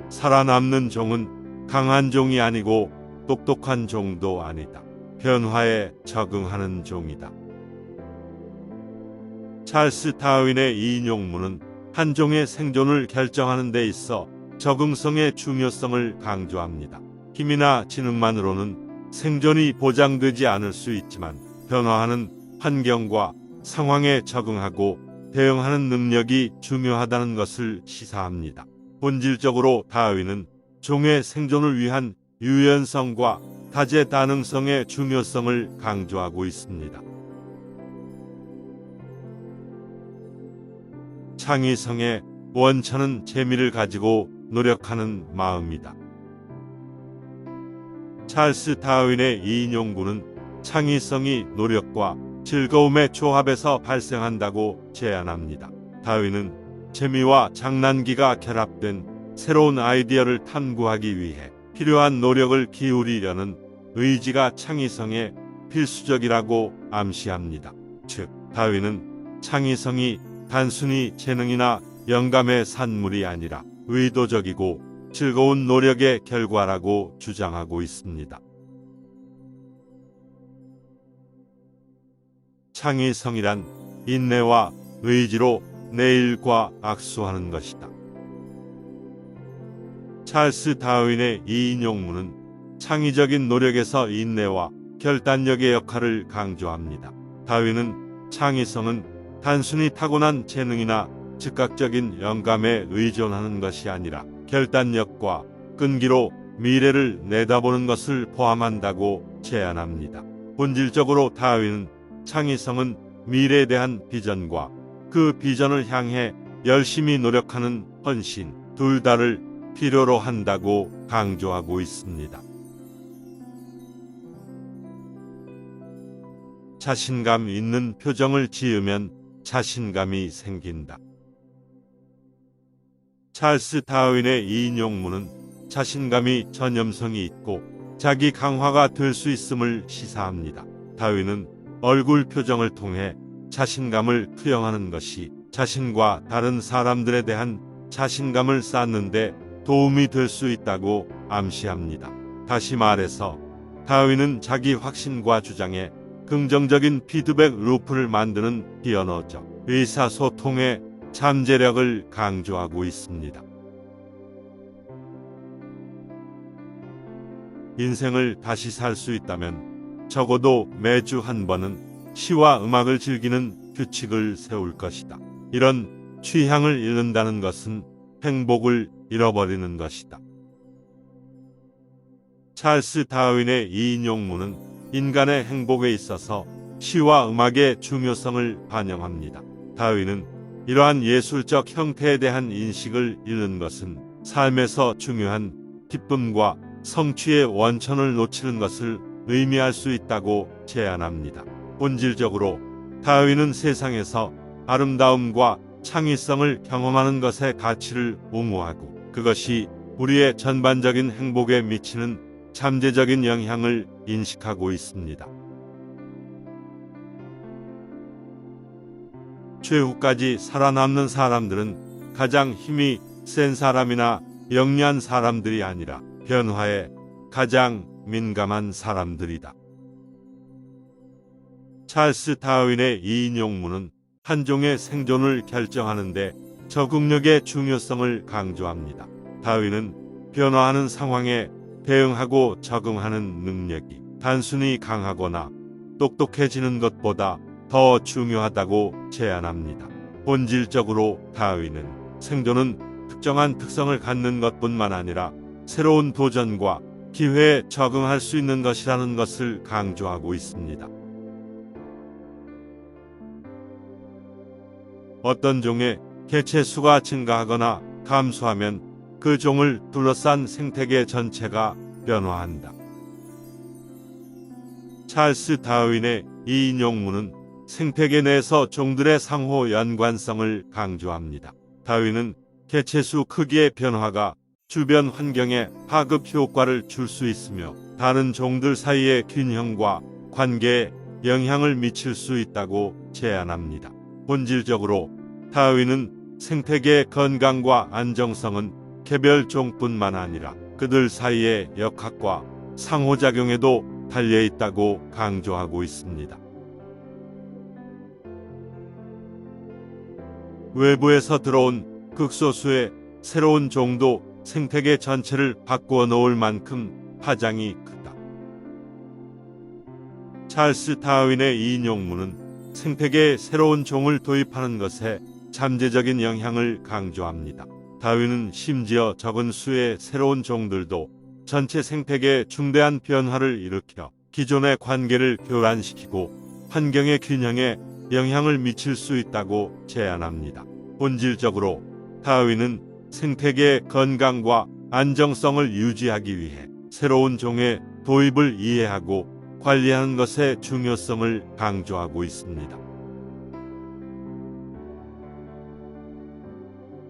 살아남는 종은 강한 종이 아니고 똑똑한 종도 아니다. 변화에 적응하는 종이다. 찰스 다윈의 이 인용문은 한 종의 생존을 결정하는 데 있어 적응성의 중요성을 강조합니다. 힘이나 지능만으로는 생존이 보장되지 않을 수 있지만 변화하는 환경과 상황에 적응하고 대응하는 능력이 중요하다는 것을 시사합니다. 본질적으로 다윈은 종의 생존을 위한 유연성과 다재다능성의 중요성을 강조하고 있습니다. 창의성의 원천은 재미를 가지고 노력하는 마음이다. 찰스 다윈의 이 인용구는 창의성이 노력과 즐거움의 조합에서 발생한다고 제안합니다. 다윈은 재미와 장난기가 결합된 새로운 아이디어를 탐구하기 위해 필요한 노력을 기울이려는 의지가 창의성에 필수적이라고 암시합니다. 즉, 다윈은 창의성이 단순히 재능이나 영감의 산물이 아니라 의도적이고 즐거운 노력의 결과라고 주장하고 있습니다. 창의성이란 인내와 의지로 내일과 악수하는 것이다. 찰스 다윈의 이 인용문은 창의적인 노력에서 인내와 결단력의 역할을 강조합니다. 다윈은 창의성은 단순히 타고난 재능이나 즉각적인 영감에 의존하는 것이 아니라 결단력과 끈기로 미래를 내다보는 것을 포함한다고 제안합니다. 본질적으로 다윈은 창의성은 미래에 대한 비전과 그 비전을 향해 열심히 노력하는 헌신, 둘 다를 필요로 한다고 강조하고 있습니다. 자신감 있는 표정을 지으면 자신감이 생긴다. 찰스 다윈의 이 인용문은 자신감이 전염성이 있고 자기 강화가 될 수 있음을 시사합니다. 다윈은 얼굴 표정을 통해 자신감을 투영하는 것이 자신과 다른 사람들에 대한 자신감을 쌓는 데 도움이 될 수 있다고 암시합니다. 다시 말해서 다윈은 자기 확신과 주장에 긍정적인 피드백 루프를 만드는 비언어적 의사소통의 잠재력을 강조하고 있습니다. 인생을 다시 살 수 있다면 적어도 매주 한 번은 시와 음악을 즐기는 규칙을 세울 것이다. 이런 취향을 잃는다는 것은 행복을 잃어버리는 것이다. 찰스 다윈의 이 인용문은 인간의 행복에 있어서 시와 음악의 중요성을 반영합니다. 다윈은 이러한 예술적 형태에 대한 인식을 잃는 것은 삶에서 중요한 기쁨과 성취의 원천을 놓치는 것을 의미할 수 있다고 제안합니다. 본질적으로 다윈은 세상에서 아름다움과 창의성을 경험하는 것의 가치를 옹호하고 그것이 우리의 전반적인 행복에 미치는 잠재적인 영향을 인식하고 있습니다. 최후까지 살아남는 사람들은 가장 힘이 센 사람이나 영리한 사람들이 아니라 변화에 가장 민감한 사람들이다. 찰스 다윈의 이 인용문은 한 종의 생존을 결정하는데 적응력의 중요성을 강조합니다. 다윈은 변화하는 상황에 대응하고 적응하는 능력이 단순히 강하거나 똑똑해지는 것보다 더 중요하다고 제안합니다. 본질적으로 다윈은 생존은 특정한 특성을 갖는 것뿐만 아니라 새로운 도전과 기회에 적응할 수 있는 것이라는 것을 강조하고 있습니다. 어떤 종의 개체 수가 증가하거나 감소하면 그 종을 둘러싼 생태계 전체가 변화한다. 찰스 다윈의 이 인용문은 생태계 내에서 종들의 상호 연관성을 강조합니다. 다윈은 개체수 크기의 변화가 주변 환경에 파급 효과를 줄 수 있으며 다른 종들 사이의 균형과 관계에 영향을 미칠 수 있다고 제안합니다. 본질적으로 다윈은 생태계의 건강과 안정성은 개별 종뿐만 아니라 그들 사이의 역학과 상호작용에도 달려 있다고 강조하고 있습니다. 외부에서 들어온 극소수의 새로운 종도 생태계 전체를 바꾸어 놓을 만큼 파장이 크다. 찰스 다윈의 이 인용문은 생태계에 새로운 종을 도입하는 것에 잠재적인 영향을 강조합니다. 다윈은 심지어 적은 수의 새로운 종들도 전체 생태계에 중대한 변화를 일으켜 기존의 관계를 교란시키고 환경의 균형에 영향을 미칠 수 있다고 제안합니다. 본질적으로 다윈은 생태계의 건강과 안정성을 유지하기 위해 새로운 종의 도입을 이해하고 관리하는 것의 중요성을 강조하고 있습니다.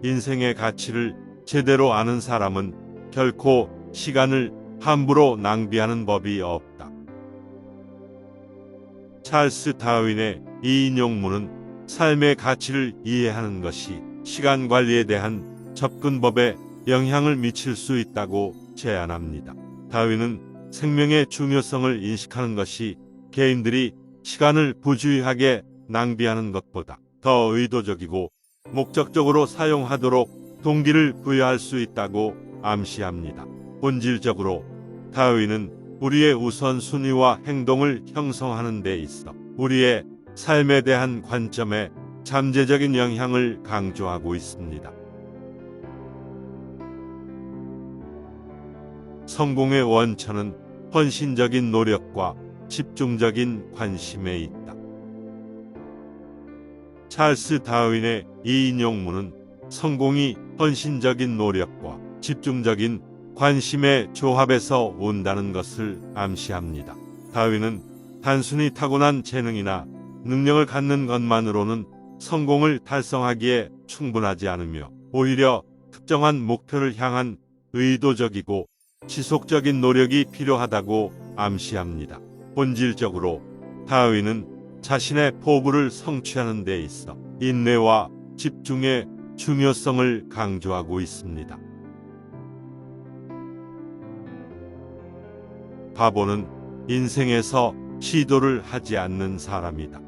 인생의 가치를 제대로 아는 사람은 결코 시간을 함부로 낭비하는 법이 없다. 찰스 다윈의 이 인용문은 삶의 가치를 이해하는 것이 시간 관리에 대한 접근법에 영향을 미칠 수 있다고 제안합니다. 다윈은 생명의 중요성을 인식하는 것이 개인들이 시간을 부주의하게 낭비하는 것보다 더 의도적이고 목적적으로 사용하도록 동기를 부여할 수 있다고 암시합니다. 본질적으로 다윈은 우리의 우선순위와 행동을 형성하는 데 있어 우리의 삶에 대한 관점에 잠재적인 영향을 강조하고 있습니다. 성공의 원천은 헌신적인 노력과 집중적인 관심에 있다. 찰스 다윈의 이 인용문은 성공이 헌신적인 노력과 집중적인 관심의 조합에서 온다는 것을 암시합니다. 다윈은 단순히 타고난 재능이나 능력을 갖는 것만으로는 성공을 달성하기에 충분하지 않으며 오히려 특정한 목표를 향한 의도적이고 지속적인 노력이 필요하다고 암시합니다. 본질적으로 다윈은 자신의 포부를 성취하는 데 있어 인내와 집중의 중요성을 강조하고 있습니다. 바보는 인생에서 시도를 하지 않는 사람이다.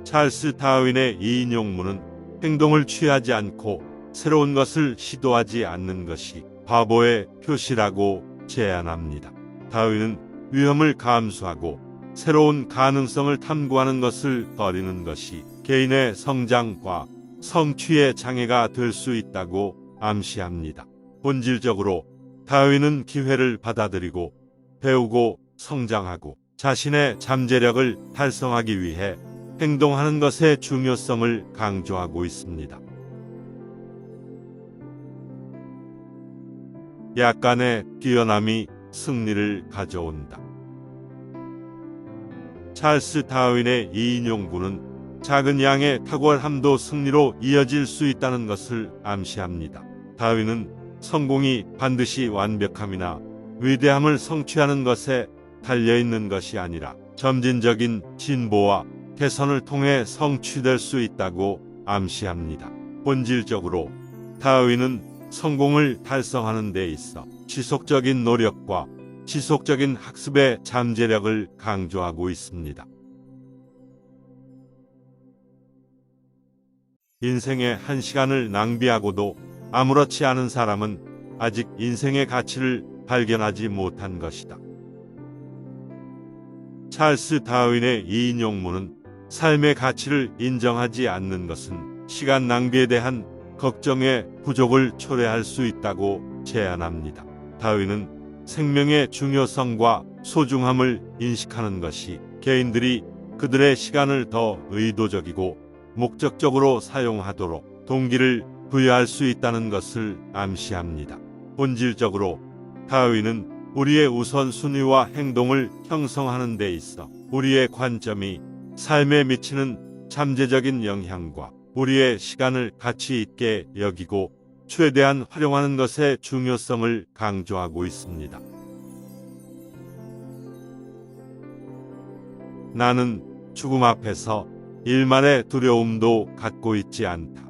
찰스 다윈의 이 인용문은 행동을 취하지 않고 새로운 것을 시도하지 않는 것이 바보의 표시라고 제안합니다. 다윈은 위험을 감수하고 새로운 가능성을 탐구하는 것을 버리는 것이 개인의 성장과 성취의 장애가 될 수 있다고 암시합니다. 본질적으로 다윈은 기회를 받아들이고 배우고 성장하고 자신의 잠재력을 달성하기 위해 행동하는 것의 중요성을 강조하고 있습니다. 약간의 뛰어남이 승리를 가져온다. 찰스 다윈의 이 인용문은 작은 양의 탁월함도 승리로 이어질 수 있다는 것을 암시합니다. 다윈은 성공이 반드시 완벽함이나 위대함을 성취하는 것에 달려있는 것이 아니라 점진적인 진보와 개선을 통해 성취될 수 있다고 암시합니다. 본질적으로 다윈은 성공을 달성하는 데 있어 지속적인 노력과 지속적인 학습의 잠재력을 강조하고 있습니다. 인생의 한 시간을 낭비하고도 아무렇지 않은 사람은 아직 인생의 가치를 발견하지 못한 것이다. 찰스 다윈의 이 인용문은 삶의 가치를 인정하지 않는 것은 시간 낭비에 대한 걱정의 부족을 초래할 수 있다고 제안합니다. 다윈은 생명의 중요성과 소중함을 인식하는 것이 개인들이 그들의 시간을 더 의도적이고 목적적으로 사용하도록 동기를 부여할 수 있다는 것을 암시합니다. 본질적으로 다윈은 우리의 우선순위와 행동을 형성하는 데 있어 우리의 관점이 삶에 미치는 잠재적인 영향과 우리의 시간을 가치 있게 여기고 최대한 활용하는 것의 중요성을 강조하고 있습니다. 나는 죽음 앞에서 일말의 두려움도 갖고 있지 않다.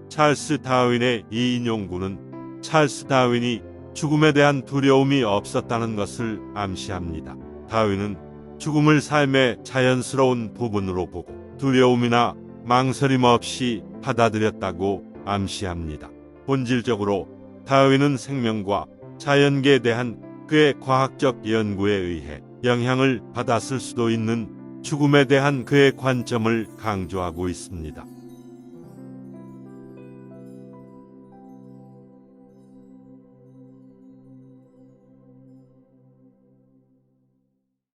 찰스 다윈의 이 인용구는 찰스 다윈이 죽음에 대한 두려움이 없었다는 것을 암시합니다. 다윈은 죽음을 삶의 자연스러운 부분으로 보고 두려움이나 망설임 없이 받아들였다고 암시합니다. 본질적으로 다윈은 생명과 자연계에 대한 그의 과학적 연구에 의해 영향을 받았을 수도 있는 죽음에 대한 그의 관점을 강조하고 있습니다.